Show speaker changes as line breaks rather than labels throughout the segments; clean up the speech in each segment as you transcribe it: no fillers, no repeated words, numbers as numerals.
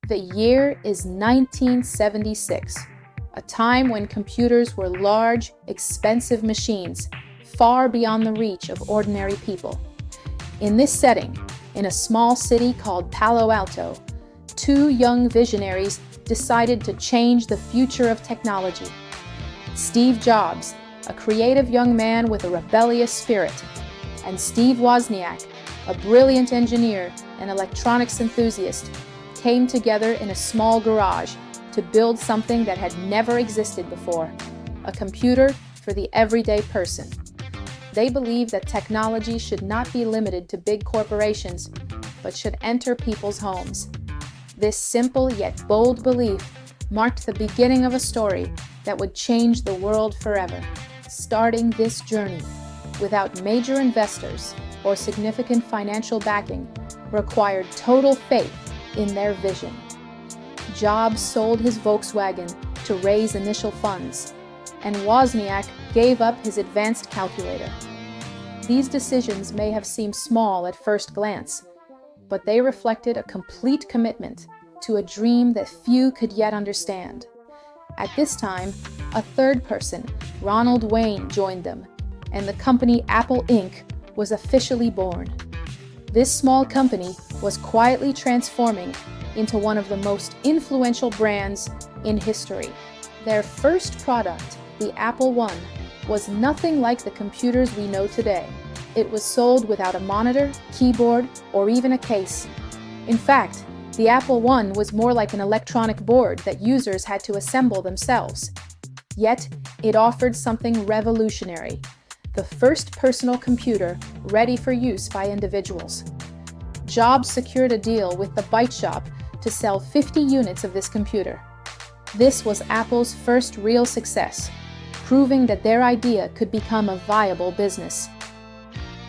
The year is 1976, a time when computers were large, expensive machines, far beyond the reach of ordinary people. In this setting, in a small city called Palo Alto, two young visionaries decided to change the future of technology. Steve Jobs, a creative young man with a rebellious spirit, and Steve Wozniak, a brilliant engineer and electronics enthusiast, came together in a small garage to build something that had never existed before, a computer for the everyday person. They believed that technology should not be limited to big corporations, but should enter people's homes. This simple yet bold belief marked the beginning of a story that would change the world forever. Starting this journey without major investors or significant financial backing required total faith in their vision. Jobs sold his Volkswagen to raise initial funds, and Wozniak gave up his advanced calculator. These decisions may have seemed small at first glance, but they reflected a complete commitment to a dream that few could yet understand. At this time, a third person, Ronald Wayne, joined them, and the company Apple Inc. was officially born. This small company was quietly transforming into one of the most influential brands in history. Their first product, the Apple I, was nothing like the computers we know today. It was sold without a monitor, keyboard, or even a case. In fact, the Apple I was more like an electronic board that users had to assemble themselves. Yet, it offered something revolutionary: the first personal computer ready for use by individuals. Jobs secured a deal with the Byte Shop to sell 50 units of this computer. This was Apple's first real success, proving that their idea could become a viable business.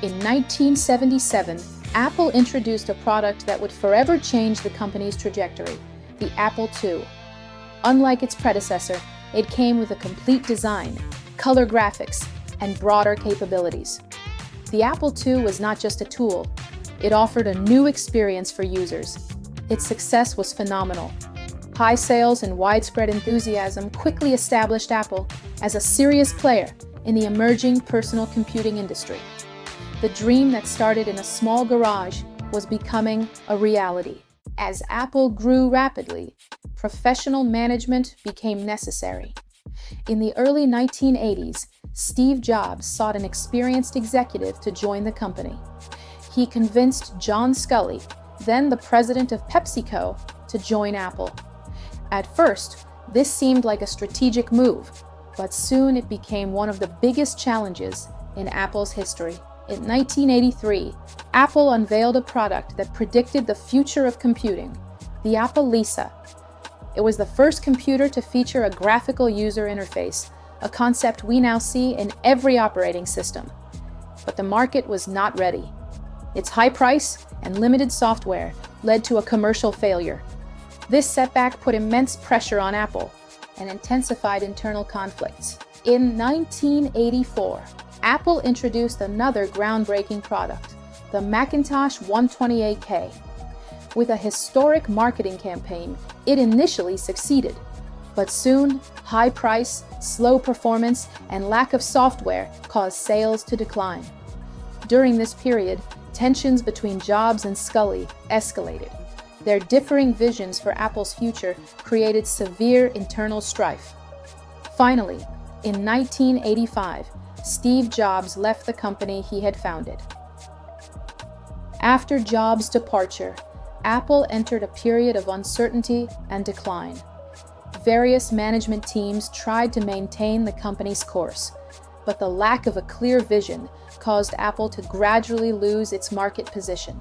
In 1977, Apple introduced a product that would forever change the company's trajectory, the Apple II. Unlike its predecessor, it came with a complete design, color graphics, and broader capabilities. The Apple II was not just a tool, it offered a new experience for users. Its success was phenomenal. High sales and widespread enthusiasm quickly established Apple as a serious player in the emerging personal computing industry. The dream that started in a small garage was becoming a reality. As Apple grew rapidly, professional management became necessary. In the early 1980s, Steve Jobs sought an experienced executive to join the company. He convinced John Sculley, then the president of PepsiCo, to join Apple. At first, this seemed like a strategic move, but soon it became one of the biggest challenges in Apple's history. In 1983, Apple unveiled a product that predicted the future of computing, the Apple Lisa. It was the first computer to feature a graphical user interface, a concept we now see in every operating system. But the market was not ready. Its high price and limited software led to a commercial failure. This setback put immense pressure on Apple and intensified internal conflicts. In 1984, Apple introduced another groundbreaking product, the Macintosh 128K. With a historic marketing campaign, it initially succeeded. But soon, high price, slow performance, and lack of software caused sales to decline. During this period, tensions between Jobs and Sculley escalated. Their differing visions for Apple's future created severe internal strife. Finally, in 1985, Steve Jobs left the company he had founded. After Jobs' departure, Apple entered a period of uncertainty and decline. Various management teams tried to maintain the company's course, but the lack of a clear vision caused Apple to gradually lose its market position.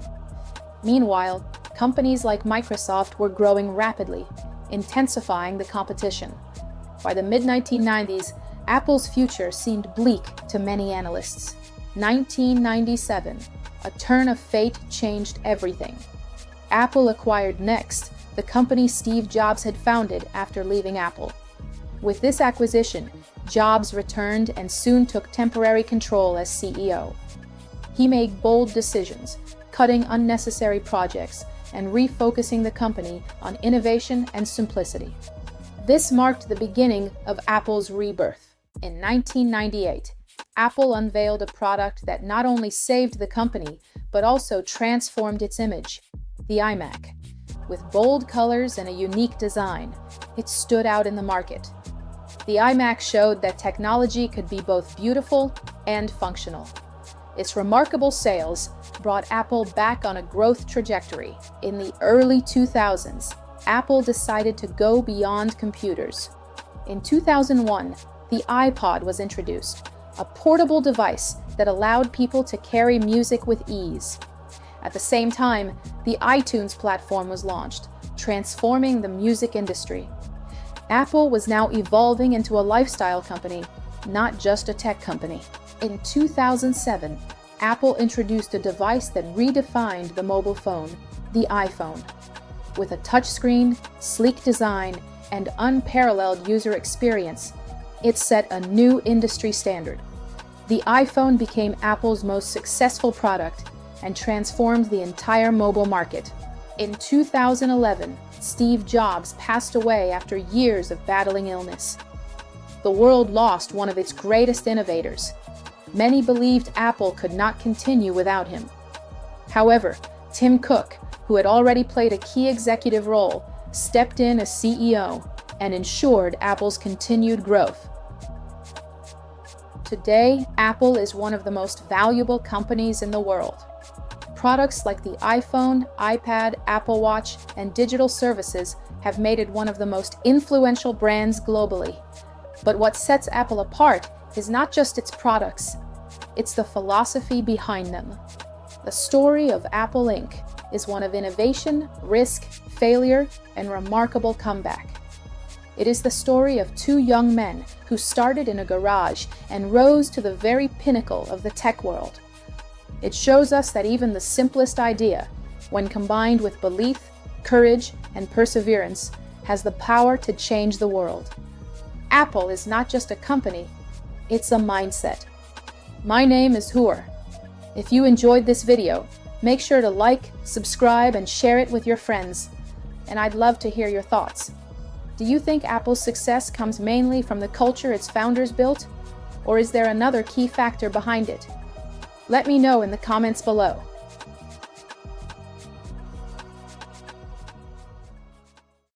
Meanwhile, companies like Microsoft were growing rapidly, intensifying the competition. By the mid-1990s, Apple's future seemed bleak to many analysts. 1997, a turn of fate changed everything. Apple acquired Next, the company Steve Jobs had founded after leaving Apple. With this acquisition, Jobs returned and soon took temporary control as CEO. He made bold decisions, cutting unnecessary projects and refocusing the company on innovation and simplicity. This marked the beginning of Apple's rebirth. In 1998, Apple unveiled a product that not only saved the company, but also transformed its image, the iMac. With bold colors and a unique design, it stood out in the market. The iMac showed that technology could be both beautiful and functional. Its remarkable sales brought Apple back on a growth trajectory. In the early 2000s, Apple decided to go beyond computers. In 2001, the iPod was introduced, a portable device that allowed people to carry music with ease. At the same time, the iTunes platform was launched, transforming the music industry. Apple was now evolving into a lifestyle company, not just a tech company. In 2007, Apple introduced a device that redefined the mobile phone, the iPhone. With a touchscreen, sleek design, and unparalleled user experience, it set a new industry standard. The iPhone became Apple's most successful product and transformed the entire mobile market. In 2011, Steve Jobs passed away after years of battling illness. The world lost one of its greatest innovators. Many believed Apple could not continue without him. However, Tim Cook, who had already played a key executive role, stepped in as CEO and ensured Apple's continued growth. Today, Apple is one of the most valuable companies in the world. Products like the iPhone, iPad, Apple Watch, and digital services have made it one of the most influential brands globally. But what sets Apple apart is not just its products, it's the philosophy behind them. The story of Apple Inc. is one of innovation, risk, failure, and remarkable comeback. It is the story of two young men who started in a garage and rose to the very pinnacle of the tech world. It shows us that even the simplest idea, when combined with belief, courage, and perseverance, has the power to change the world. Apple is not just a company, it's a mindset. My name is Hur. If you enjoyed this video, make sure to like, subscribe, and share it with your friends. And I'd love to hear your thoughts. Do you think Apple's success comes mainly from the culture its founders built? Or is there another key factor behind it? Let me know in the comments below.